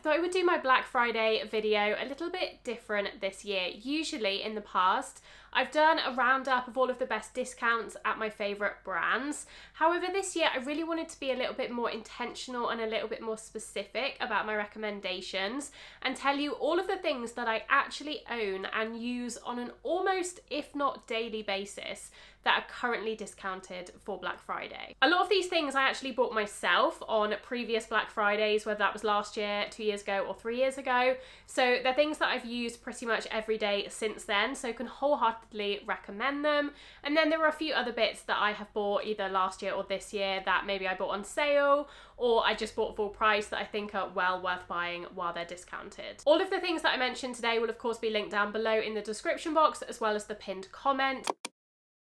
thought I would do my Black Friday video a little bit different this year. Usually in the past, I've done a roundup of all of the best discounts at my favourite brands. However, this year I really wanted to be a little bit more intentional and a little bit more specific about my recommendations and tell you all of the things that I actually own and use on an almost, if not daily basis, that are currently discounted for Black Friday. A lot of these things I actually bought myself on previous Black Fridays, whether that was last year, 2 years ago, or 3 years ago. So they're things that I've used pretty much every day since then, so can wholeheartedly recommend them. And then there are a few other bits that I have bought either last year or this year that maybe I bought on sale, or I just bought full price that I think are well worth buying while they're discounted. All of the things that I mentioned today will of course be linked down below in the description box, as well as the pinned comment.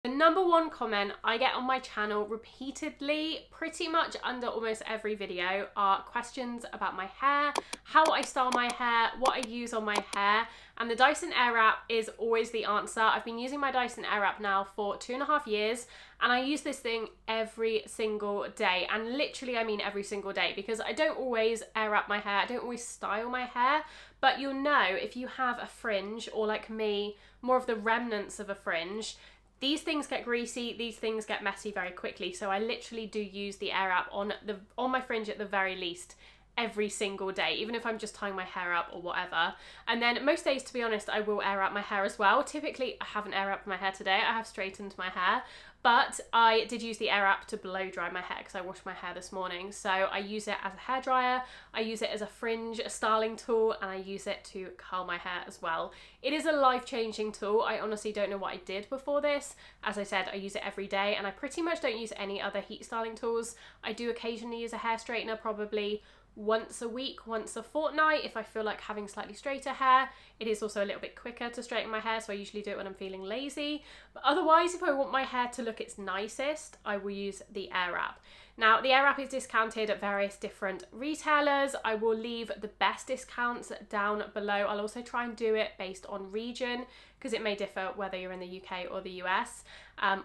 The number one comment I get on my channel repeatedly, pretty much under almost every video, are questions about my hair, how I style my hair, what I use on my hair, and the Dyson Airwrap is always the answer. I've been using my Dyson Airwrap now for 2.5 years, and I use this thing every single day, and literally I mean every single day, because I don't always air wrap my hair, I don't always style my hair, but you'll know if you have a fringe, or like me, more of the remnants of a fringe, these things get greasy, these things get messy very quickly, so I literally do use the Airwrap on my fringe at the very least every single day, even if I'm just tying my hair up or whatever. And then most days, to be honest, I will air wrap my hair as well. Typically, I haven't air wrapped my hair today, I have straightened my hair, but I did use the Airwrap to blow dry my hair because I washed my hair this morning. So I use it as a hairdryer, I use it as a fringe styling tool, and I use it to curl my hair as well. It is a life-changing tool. I honestly don't know what I did before this. As I said, I use it every day, and I pretty much don't use any other heat styling tools. I do occasionally use a hair straightener, probably once a week, once a fortnight, if I feel like having slightly straighter hair. It is also a little bit quicker to straighten my hair, so I usually do it when I'm feeling lazy. But otherwise, if I want my hair to look its nicest, I will use the Airwrap. Now, the Airwrap is discounted at various different retailers. I will leave the best discounts down below. I'll also try and do it based on region, because it may differ whether you're in the UK or the US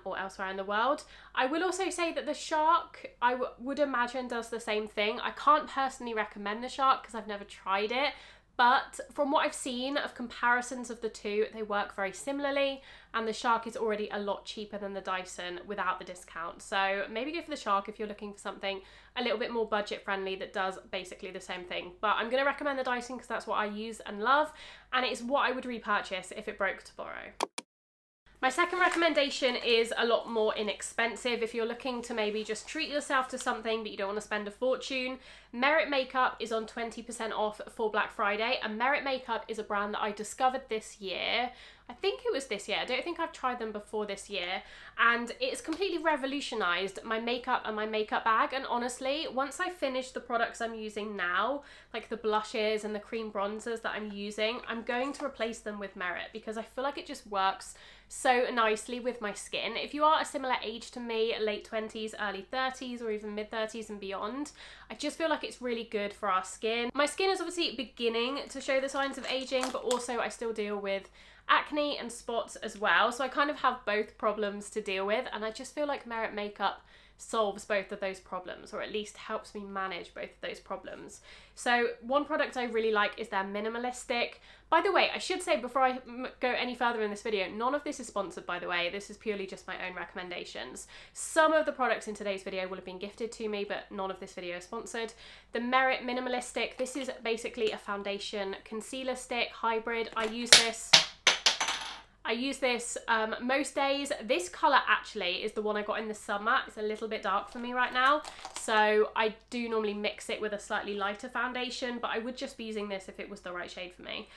or elsewhere in the world. I will also say that the Shark, I would imagine, does the same thing. I can't personally recommend the Shark because I've never tried it, but from what I've seen of comparisons of the two, they work very similarly, and the Shark is already a lot cheaper than the Dyson without the discount. So maybe go for the Shark if you're looking for something a little bit more budget friendly that does basically the same thing. But I'm going to recommend the Dyson because that's what I use and love, and it's what I would repurchase if it broke tomorrow. My second recommendation is a lot more inexpensive. If you're looking to maybe just treat yourself to something but you don't want to spend a fortune, Merit Makeup is on 20% off for Black Friday, and Merit Makeup is a brand that I discovered this year. I think it was this year. I don't think I've tried them before this year, and it's completely revolutionized my makeup and my makeup bag. And honestly, once I finish the products I'm using now, like the blushes and the cream bronzers that I'm using, I'm going to replace them with Merit because I feel like it just works so nicely with my skin. If you are a similar age to me, late 20s, early 30s, or even mid 30s and beyond, I just feel like it's really good for our skin. My skin is obviously beginning to show the signs of aging, but also I still deal with acne and spots as well, so I kind of have both problems to deal with, and I just feel like Merit Makeup solves both of those problems, or at least helps me manage both of those problems. So one product I really like is their Minimalistic. By the way, I should say before I go any further in this video, none of this is sponsored, by the way. This is purely just my own recommendations. Some of the products in today's video will have been gifted to me, but none of this video is sponsored. The Merit Minimalistic, this is basically a foundation concealer stick hybrid. I use this most days. This colour actually is the one I got in the summer. It's a little bit dark for me right now, so I do normally mix it with a slightly lighter foundation, but I would just be using this if it was the right shade for me.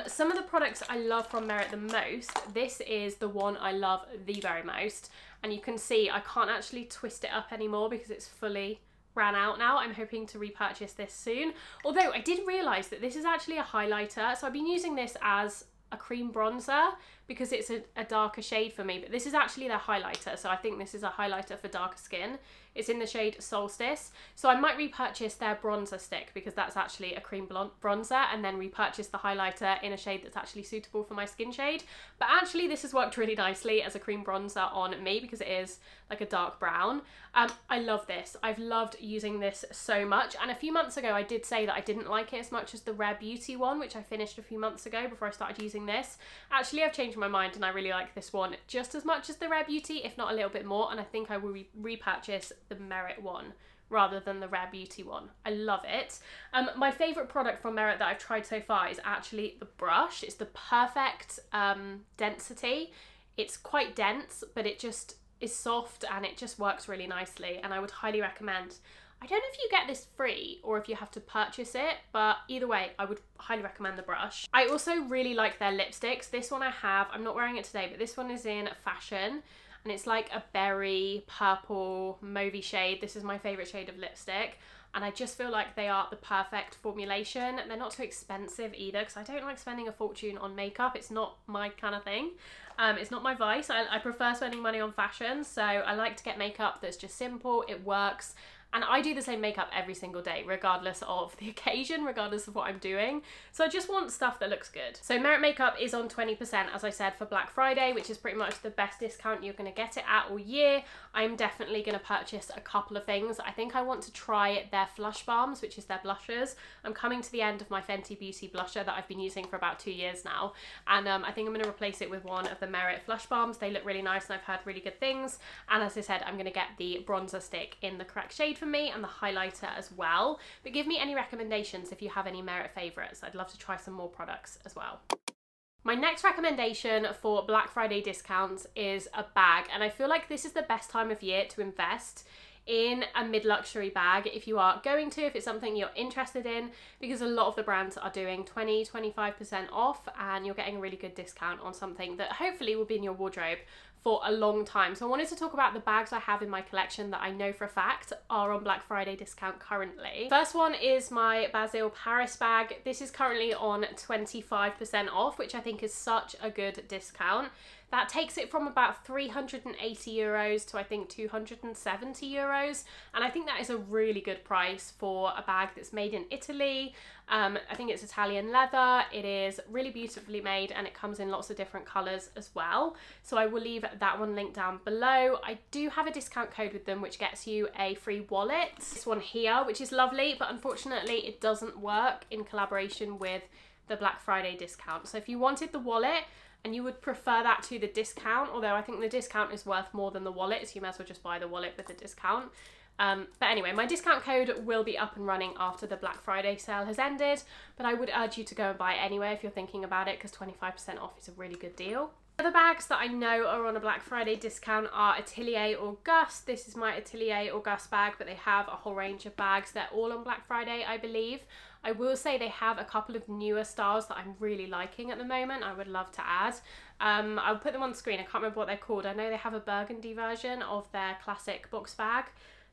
Some of the products I love from Merit the most, this is the one I love the very most, and you can see I can't actually twist it up anymore because it's fully ran out now. I'm hoping to repurchase this soon, although I did realise that this is actually a highlighter, so I've been using this as a cream bronzer because it's a darker shade for me, but this is actually their highlighter, so I think this is a highlighter for darker skin. It's in the shade Solstice. So I might repurchase their bronzer stick because that's actually a cream bronzer, and then repurchase the highlighter in a shade that's actually suitable for my skin shade. But actually this has worked really nicely as a cream bronzer on me because it is like a dark brown. I love this. I've loved using this so much, and a few months ago I did say that I didn't like it as much as the Rare Beauty one, which I finished a few months ago before I started using this. Actually, I've changed my mind and I really like this one just as much as the Rare Beauty, if not a little bit more, and I think I will repurchase the Merit one rather than the Rare Beauty one. I love it. My favourite product from Merit that I've tried so far is actually the brush. It's the perfect density. It's quite dense, but it just is soft and it just works really nicely, and I would highly recommend. I don't know if you get this free or if you have to purchase it, but either way, I would highly recommend the brush. I also really like their lipsticks. This one I have, I'm not wearing it today, but this one is in Fashion, and it's like a berry, purple, mauvey shade. This is my favourite shade of lipstick, and I just feel like they are the perfect formulation. They're not too expensive either, because I don't like spending a fortune on makeup. It's not my kind of thing. It's not my vice. I prefer spending money on fashion, so I like to get makeup that's just simple, it works. And I do the same makeup every single day, regardless of the occasion, regardless of what I'm doing. So I just want stuff that looks good. So Merit makeup is on 20%, as I said, for Black Friday, which is pretty much the best discount you're going to get it at all year. I'm definitely going to purchase a couple of things. I think I want to try their Flush Balms, which is their blushers. I'm coming to the end of my Fenty Beauty blusher that I've been using for about 2 years now. And I think I'm going to replace it with one of the Merit Flush Balms. They look really nice and I've heard really good things. And as I said, I'm going to get the bronzer stick in the correct shade for me and the highlighter as well. But give me any recommendations if you have any Merit favourites. I'd love to try some more products as well. My next recommendation for Black Friday discounts is a bag, and I feel like this is the best time of year to invest in a mid-luxury bag if you are going to, if it's something you're interested in, because a lot of the brands are doing 20-25% off, and you're getting a really good discount on something that hopefully will be in your wardrobe for a long time. So I wanted to talk about the bags I have in my collection that I know for a fact are on Black Friday discount currently. First one is my Basile Paris bag. This is currently on 25% off, which I think is such a good discount. That takes it from about 380 euros to I think 270 euros. And I think that is a really good price for a bag that's made in Italy. I think it's Italian leather. It is really beautifully made and it comes in lots of different colours as well. So I will leave that one linked down below. I do have a discount code with them which gets you a free wallet. This one here, which is lovely, but unfortunately it doesn't work in collaboration with the Black Friday discount. So if you wanted the wallet, and you would prefer that to the discount, although I think the discount is worth more than the wallet, so you might as well just buy the wallet with the discount. But anyway, my discount code will be up and running after the Black Friday sale has ended, but I would urge you to go and buy it anyway if you're thinking about it, because 25% off is a really good deal. Other bags that I know are on a Black Friday discount are Atelier Auguste. This is my Atelier Auguste bag, but they have a whole range of bags. They're all on Black Friday, I believe. I will say they have a couple of newer styles that I'm really liking at the moment. I would love to add. I'll put them on the screen. I can't remember what they're called. I know they have a burgundy version of their classic box bag.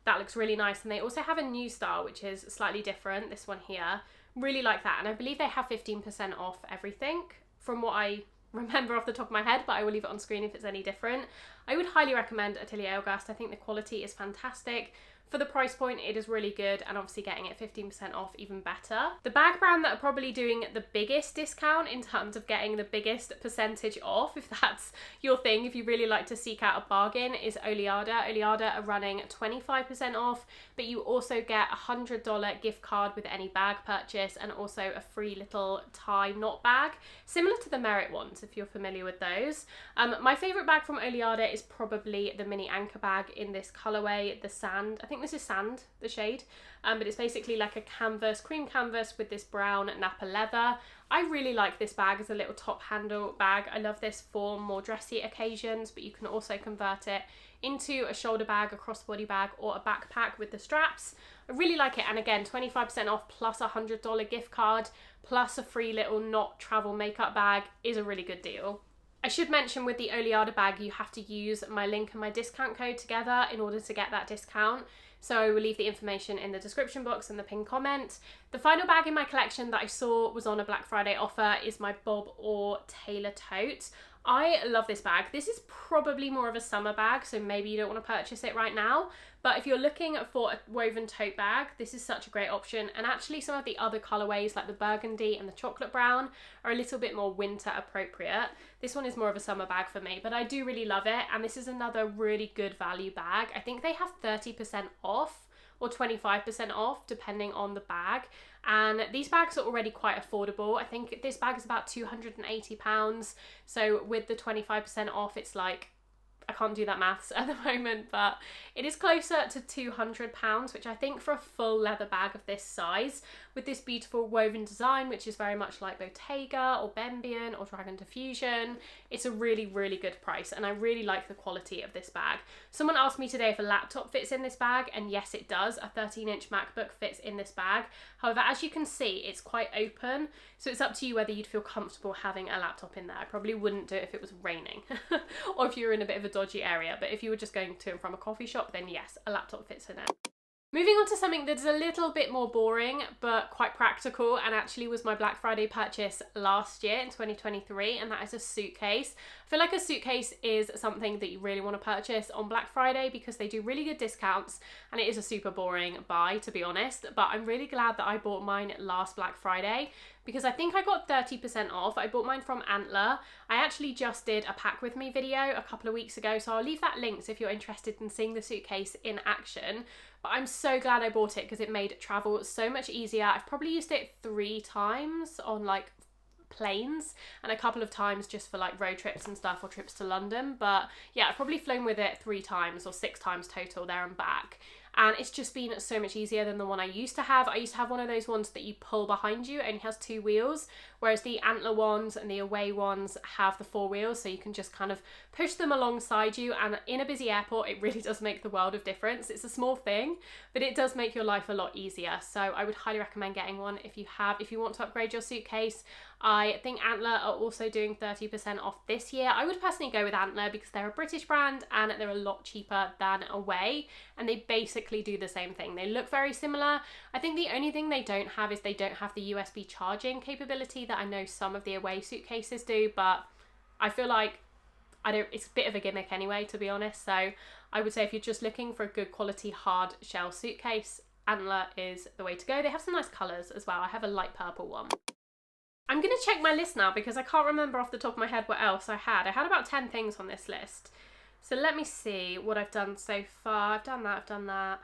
That looks really nice. And they also have a new style, which is slightly different. This one here. Really like that. And I believe they have 15% off everything from what I remember off the top of my head, but I will leave it on screen if it's any different. I would highly recommend Atelier Auguste. I think the quality is fantastic. For the price point, it is really good, and obviously getting it 15% off even better. The bag brand that are probably doing the biggest discount in terms of getting the biggest percentage off, if that's your thing, if you really like to seek out a bargain, is Oleada. Oleada are running 25% off, but you also get a $100 gift card with any bag purchase, and also a free little tie knot bag, similar to the Merit ones, if you're familiar with those. My favourite bag from Oleada is probably the mini anchor bag in this colourway, the sand. I think this is sand, the shade, but it's basically like a canvas, cream canvas with this brown Napa leather. I really like this bag as a little top handle bag. I love this for more dressy occasions, but you can also convert it into a shoulder bag, a crossbody bag, or a backpack with the straps. I really like it, and again, 25% off plus a $100 gift card plus a free little knot travel makeup bag is a really good deal. I should mention with the Oleada bag, you have to use my link and my discount code together in order to get that discount. So I will leave the information in the description box and the pinned comment. The final bag in my collection that I saw was on a Black Friday offer is my Bob Orr Taylor tote. I love this bag. This is probably more of a summer bag, so maybe you don't want to purchase it right now. But if you're looking for a woven tote bag, this is such a great option. And actually some of the other colorways like the burgundy and the chocolate brown are a little bit more winter appropriate. This one is more of a summer bag for me, but I do really love it. And this is another really good value bag. I think they have 30% off or 25% off depending on the bag. And these bags are already quite affordable. I think this bag is about £280. So with the 25% off, it's like, I can't do that maths at the moment, but it is closer to £200, which I think for a full leather bag of this size, with this beautiful woven design, which is very much like Bottega or Bembian or Dragon Diffusion, it's a really, really good price. And I really like the quality of this bag. Someone asked me today if a laptop fits in this bag, and yes, it does. A 13-inch MacBook fits in this bag. However, as you can see, it's quite open. So it's up to you whether you'd feel comfortable having a laptop in there. I probably wouldn't do it if it was raining or if you were in a bit of a dodgy area. But if you were just going to and from a coffee shop, then yes, a laptop fits in it. Moving on to something that's a little bit more boring, but quite practical, and actually was my Black Friday purchase last year in 2023, and that is a suitcase. I feel like a suitcase is something that you really want to purchase on Black Friday because they do really good discounts, and it is a super boring buy, to be honest, but I'm really glad that I bought mine last Black Friday because I think I got 30% off. I bought mine from Antler. I actually just did a pack with me video a couple of weeks ago, so I'll leave that linked if you're interested in seeing the suitcase in action. But I'm so glad I bought it because it made travel so much easier. I've probably used it 3 times on like planes and a couple of times just for like road trips and stuff or trips to London. But yeah, I've probably flown with it 3 times or 6 times total there and back. And it's just been so much easier than the one I used to have. I used to have one of those ones that you pull behind you, it only has 2 wheels, whereas the Antler ones and the Away ones have the 4 wheels, so you can just kind of push them alongside you. And in a busy airport, it really does make the world of difference. It's a small thing, but it does make your life a lot easier. So I would highly recommend getting one if you want to upgrade your suitcase. I think Antler are also doing 30% off this year. I would personally go with Antler because they're a British brand and they're a lot cheaper than Away, and they basically do the same thing. They look very similar. I think the only thing they don't have is they don't have the USB charging capability that I know some of the Away suitcases do, but I feel like it's a bit of a gimmick anyway, to be honest. So I would say if you're just looking for a good quality hard shell suitcase, Antler is the way to go. They have some nice colours as well. I have a light purple one. I'm going to check my list now because I can't remember off the top of my head what else I had. I had about 10 things on this list. So let me see what I've done so far. I've done that.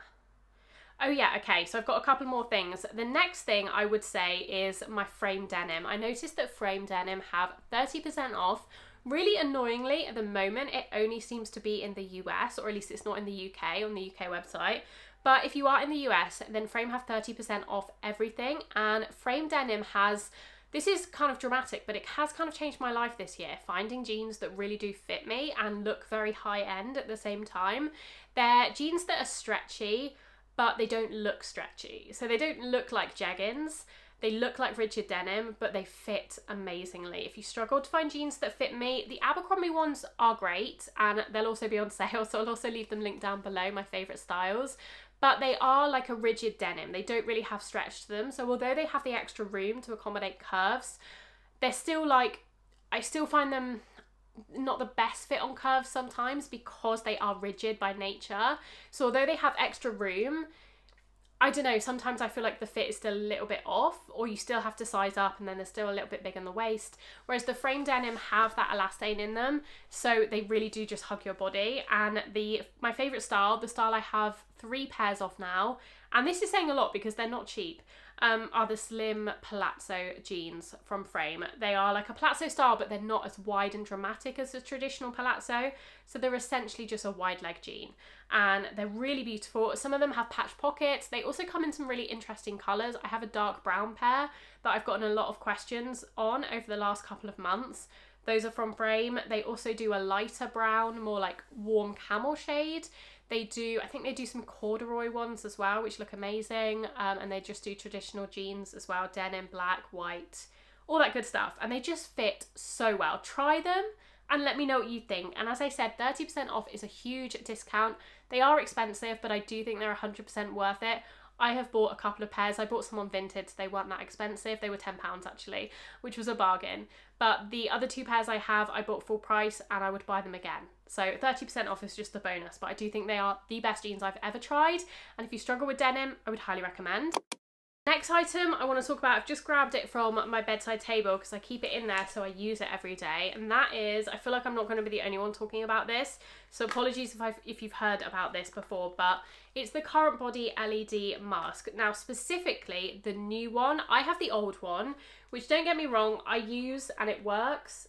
Oh yeah, okay, so I've got a couple more things. The next thing I would say is my Frame denim. I noticed that Frame denim have 30% off. Really annoyingly, at the moment, it only seems to be in the US, or at least it's not in the UK, on the UK website. But if you are in the US, then Frame have 30% off everything, and Frame denim has... This is kind of dramatic, but it has kind of changed my life this year, finding jeans that really do fit me and look very high end at the same time. They're jeans that are stretchy, but they don't look stretchy. So they don't look like jeggings. They look like rigid denim, but they fit amazingly. If you struggle to find jeans that fit me, the Abercrombie ones are great, and they'll also be on sale, so I'll also leave them linked down below, my favourite styles. But they are like a rigid denim. They don't really have stretch to them. So although they have the extra room to accommodate curves, they're still like, I still find them not the best fit on curves sometimes because they are rigid by nature. So although they have extra room, I don't know, sometimes I feel like the fit is still a little bit off, or you still have to size up and then they're still a little bit big in the waist. Whereas the Frame denim have that elastane in them, so they really do just hug your body. And my favourite style, the style I have 3 pairs of now, and this is saying a lot because they're not cheap, are the slim palazzo jeans from Frame. They are like a palazzo style, but they're not as wide and dramatic as a traditional palazzo. So they're essentially just a wide leg jean, and they're really beautiful. Some of them have patch pockets. They also come in some really interesting colours. I have a dark brown pair that I've gotten a lot of questions on over the last couple of months. Those are from Frame. They also do a lighter brown, more like warm camel shade. I think they do some corduroy ones as well, which look amazing. And they just do traditional jeans as well, denim, black, white, all that good stuff. And they just fit so well. Try them and let me know what you think. And as I said, 30% off is a huge discount. They are expensive, but I do think they're 100% worth it. I have bought a couple of pairs. I bought some on Vinted, they weren't that expensive. They were £10 actually, which was a bargain. But the other 2 pairs I have, I bought full price and I would buy them again. So 30% off is just a bonus, but I do think they are the best jeans I've ever tried. And if you struggle with denim, I would highly recommend. Next item I want to talk about, I've just grabbed it from my bedside table because I keep it in there so I use it every day, and that is, I feel like I'm not going to be the only one talking about this, so apologies if you've heard about this before, but it's the Current Body LED mask. Now specifically the new one, I have the old one, which don't get me wrong, I use and it works,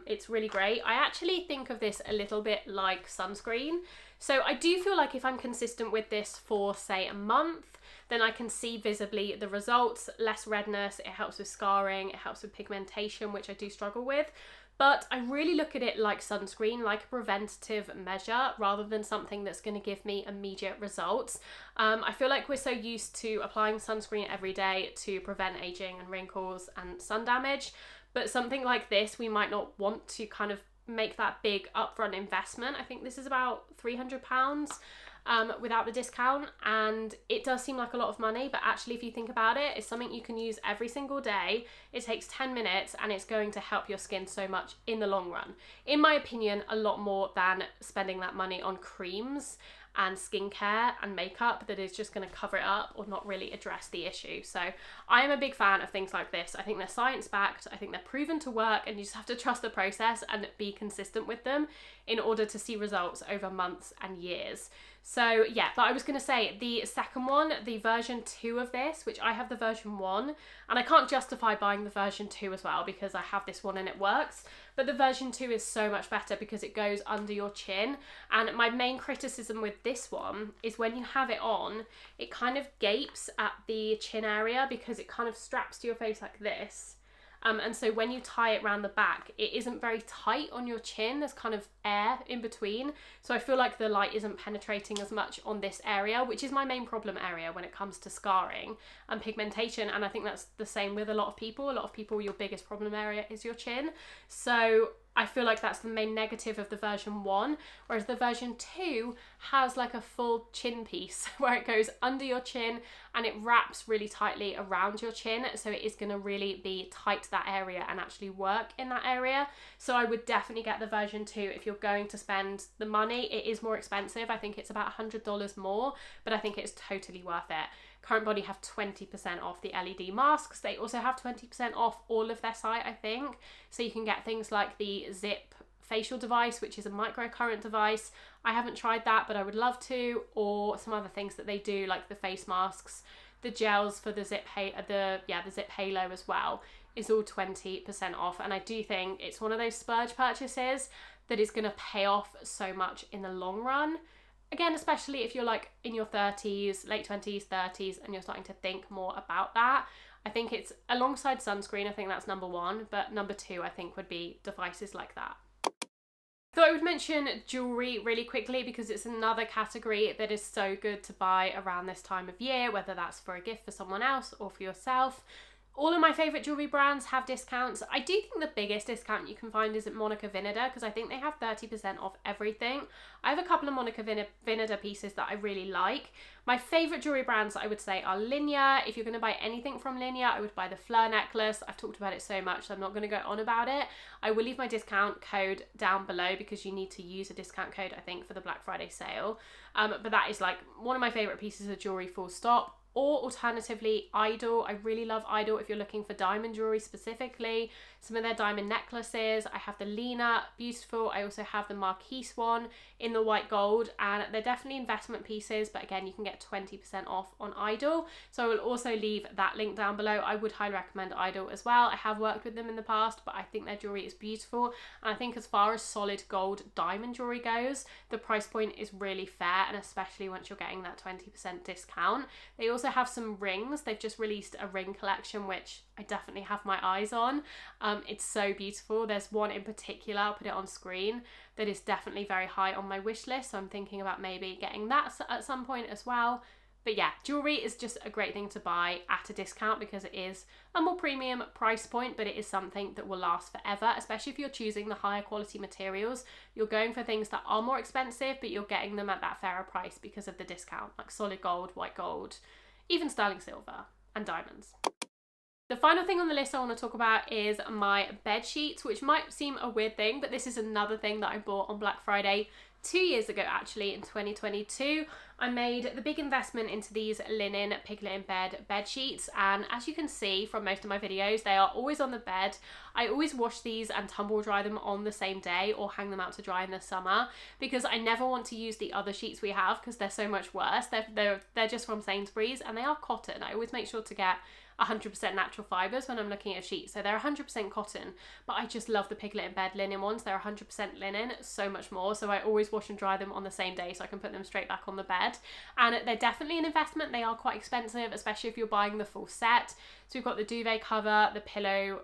it's really great. I actually think of this a little bit like sunscreen, so I do feel like if I'm consistent with this for say a month, then I can see visibly the results, less redness, it helps with scarring, it helps with pigmentation, which I do struggle with. But I really look at it like sunscreen, like a preventative measure, rather than something that's going to give me immediate results. I feel like we're so used to applying sunscreen every day to prevent aging and wrinkles and sun damage, but something like this, we might not want to kind of make that big upfront investment. I think this is about £300. Without the discount, and it does seem like a lot of money, but actually if you think about it, it's something you can use every single day. It takes 10 minutes and it's going to help your skin so much in the long run. In my opinion, a lot more than spending that money on creams and skincare and makeup that is just going to cover it up or not really address the issue. So I am a big fan of things like this. I think they're science backed, I think they're proven to work, and you just have to trust the process and be consistent with them in order to see results over months and years. So yeah, but I was going to say the second one, the version 2 of this, which I have the version 1, and I can't justify buying the version 2 as well because I have this one and it works, but the version 2 is so much better because it goes under your chin. And my main criticism with this one is when you have it on, it kind of gapes at the chin area because it kind of straps to your face like this. And so when you tie it around the back, it isn't very tight on your chin. There's kind of air in between. So I feel like the light isn't penetrating as much on this area, which is my main problem area when it comes to scarring and pigmentation. And I think that's the same with a lot of people. A lot of people, your biggest problem area is your chin. So I feel like that's the main negative of the version 1, whereas the version 2 has like a full chin piece where it goes under your chin and it wraps really tightly around your chin, so it is going to really be tight to that area and actually work in that area. So I would definitely get the version 2 if you're going to spend the money. It is more expensive, I think it's about $100 more, but I think it's totally worth it. Current Body have 20% off the LED masks. They also have 20% off all of their site, I think. So you can get things like the Zip facial device, which is a microcurrent device. I haven't tried that, but I would love to, or some other things that they do, like the face masks, the gels for the Zip Halo as well, is all 20% off. And I do think it's one of those splurge purchases that is going to pay off so much in the long run. Again, especially if you're like in your 30s, late 20s, 30s, and you're starting to think more about that. I think it's alongside sunscreen, I think that's number 1, but number 2, I think, would be devices like that. Thought I would mention jewellery really quickly because it's another category that is so good to buy around this time of year, whether that's for a gift for someone else or for yourself. All of my favourite jewellery brands have discounts. I do think the biggest discount you can find is at Monica Vinader because I think they have 30% off everything. I have a couple of Monica Vinader pieces that I really like. My favourite jewellery brands, I would say, are Linea. If you're going to buy anything from Linea, I would buy the Fleur necklace. I've talked about it so much, so I'm not going to go on about it. I will leave my discount code down below because you need to use a discount code, I think, for the Black Friday sale. But that is like one of my favourite pieces of jewellery, full stop. Or alternatively, Idol. I really love Idol if you're looking for diamond jewellery specifically. Some of their diamond necklaces. I have the Lena, beautiful. I also have the Marquise one in the white gold, and they're definitely investment pieces, but again, you can get 20% off on Idol. So I will also leave that link down below. I would highly recommend Idol as well. I have worked with them in the past, but I think their jewellery is beautiful. And I think as far as solid gold diamond jewellery goes, the price point is really fair, and especially once you're getting that 20% discount. They also have some rings. They've just released a ring collection, which I definitely have my eyes on. It's so beautiful. There's one in particular, I'll put it on screen, that is definitely very high on my wish list. So I'm thinking about maybe getting that at some point as well. But yeah, jewellery is just a great thing to buy at a discount because it is a more premium price point, but it is something that will last forever, especially if you're choosing the higher quality materials. You're going for things that are more expensive, but you're getting them at that fairer price because of the discount, like solid gold, white gold. even sterling silver and diamonds. The final thing on the list I want to talk about is my bed sheets, which might seem a weird thing, but this is another thing that I bought on Black Friday 2 years ago, actually, in 2022. I made the big investment into these linen Piglet in Bed bed sheets, and as you can see from most of my videos, they are always on the bed. I always wash these and tumble dry them on the same day or hang them out to dry in the summer, because I never want to use the other sheets we have because they're so much worse. They're just from Sainsbury's and they are cotton. I always make sure to get 100% natural fibres when I'm looking at a sheet. So they're 100% cotton, but I just love the Piglet in Bed linen ones. They're 100% linen, so much more. So I always wash and dry them on the same day so I can put them straight back on the bed. And they're definitely an investment. They are quite expensive, especially if you're buying the full set. So we've got the duvet cover, the pillow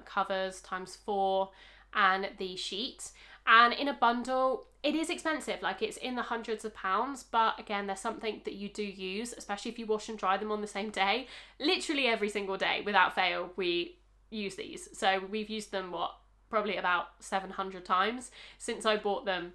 covers ×4, and the sheet. And in a bundle, it is expensive, like it's in the hundreds of pounds, but again, they're something that you do use, especially if you wash and dry them on the same day. Literally every single day, without fail, we use these. So we've used them, probably about 700 times since I bought them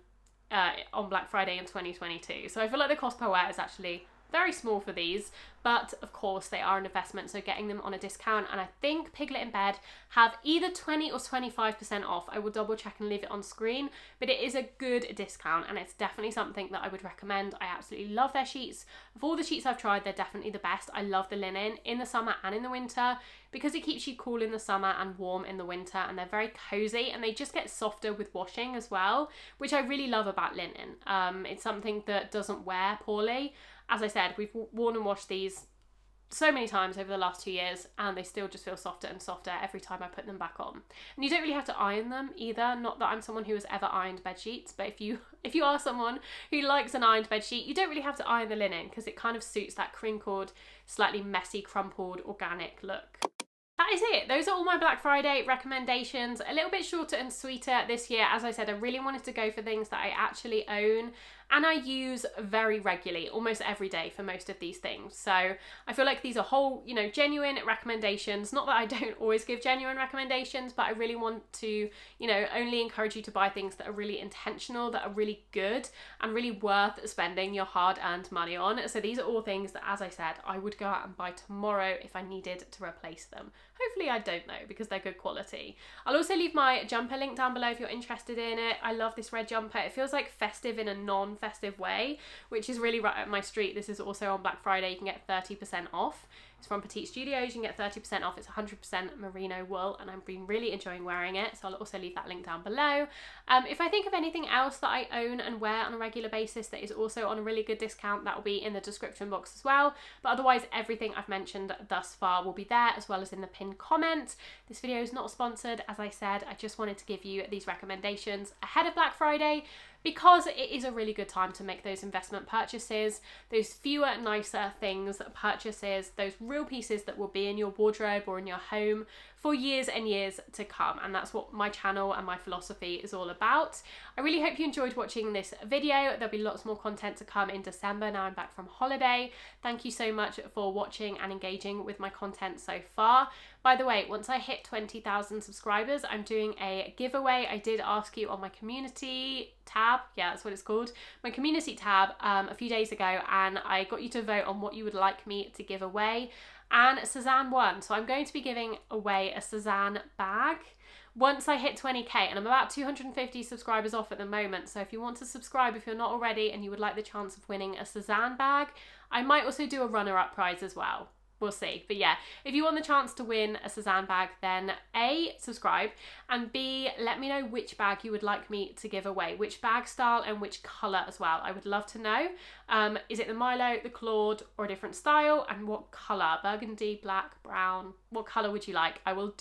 on Black Friday in 2022. So I feel like the cost per wear is actually very small for these, but of course they are an investment, so getting them on a discount. And I think Piglet in Bed have either 20 or 25% off. I will double check and leave it on screen, but it is a good discount and it's definitely something that I would recommend. I absolutely love their sheets. Of all the sheets I've tried, they're definitely the best. I love the linen in the summer and in the winter because it keeps you cool in the summer and warm in the winter, and they're very cozy and they just get softer with washing as well, which I really love about linen. It's something that doesn't wear poorly. As I said, we've worn and washed these so many times over the last 2 years and they still just feel softer and softer every time I put them back on. And you don't really have to iron them either. Not that I'm someone who has ever ironed bed sheets, but if you are someone who likes an ironed bed sheet, you don't really have to iron the linen because it kind of suits that crinkled, slightly messy, crumpled, organic look. That is it. Those are all my Black Friday recommendations. A little bit shorter and sweeter this year. As I said, I really wanted to go for things that I actually own and I use very regularly, almost every day for most of these things. So I feel like these are whole, genuine recommendations. Not that I don't always give genuine recommendations, but I really want to, only encourage you to buy things that are really intentional, that are really good and really worth spending your hard-earned money on. So these are all things that, as I said, I would go out and buy tomorrow if I needed to replace them. Hopefully I don't know, because they're good quality. I'll also leave my jumper link down below if you're interested in it. I love this red jumper. It feels like festive in a non-festive way, which is really right up my street. This is also on Black Friday. You can get 30% off. It's from Petite Studios. You can get 30% off. It's 100% merino wool and I've been really enjoying wearing it. So I'll also leave that link down below. If I think of anything else that I own and wear on a regular basis that is also on a really good discount, that will be in the description box as well. But otherwise, everything I've mentioned thus far will be there, as well as in the pinned comment. This video is not sponsored, as I said. I just wanted to give you these recommendations ahead of Black Friday, because it is a really good time to make those investment purchases, those fewer, nicer things purchases, those real pieces that will be in your wardrobe or in your home for years and years to come. And that's what my channel and my philosophy is all about. I really hope you enjoyed watching this video. There'll be lots more content to come in December. Now I'm back from holiday. Thank you so much for watching and engaging with my content so far. By the way, once I hit 20,000 subscribers, I'm doing a giveaway. I did ask you on my community tab, yeah, that's what it's called, my community tab a few days ago, and I got you to vote on what you would like me to give away. And Suzanne won, so I'm going to be giving away a Suzanne bag once I hit 20k, and I'm about 250 subscribers off at the moment. So if you want to subscribe, if you're not already, and you would like the chance of winning a Suzanne bag, I might also do a runner-up prize as well. We'll see. But yeah, if you want the chance to win a Suzanne bag, then A, subscribe, and B, let me know which bag you would like me to give away, which bag style and which colour as well. I would love to know. Is it the Milo, the Claude, or a different style? And what colour? Burgundy, black, brown? What colour would you like? I will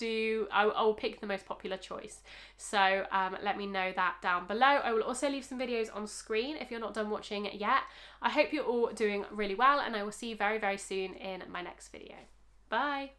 pick the most popular choice. So let me know that down below. I will also leave some videos on screen if you're not done watching it yet. I hope you're all doing really well, and I will see you very, very soon in my next video. Bye.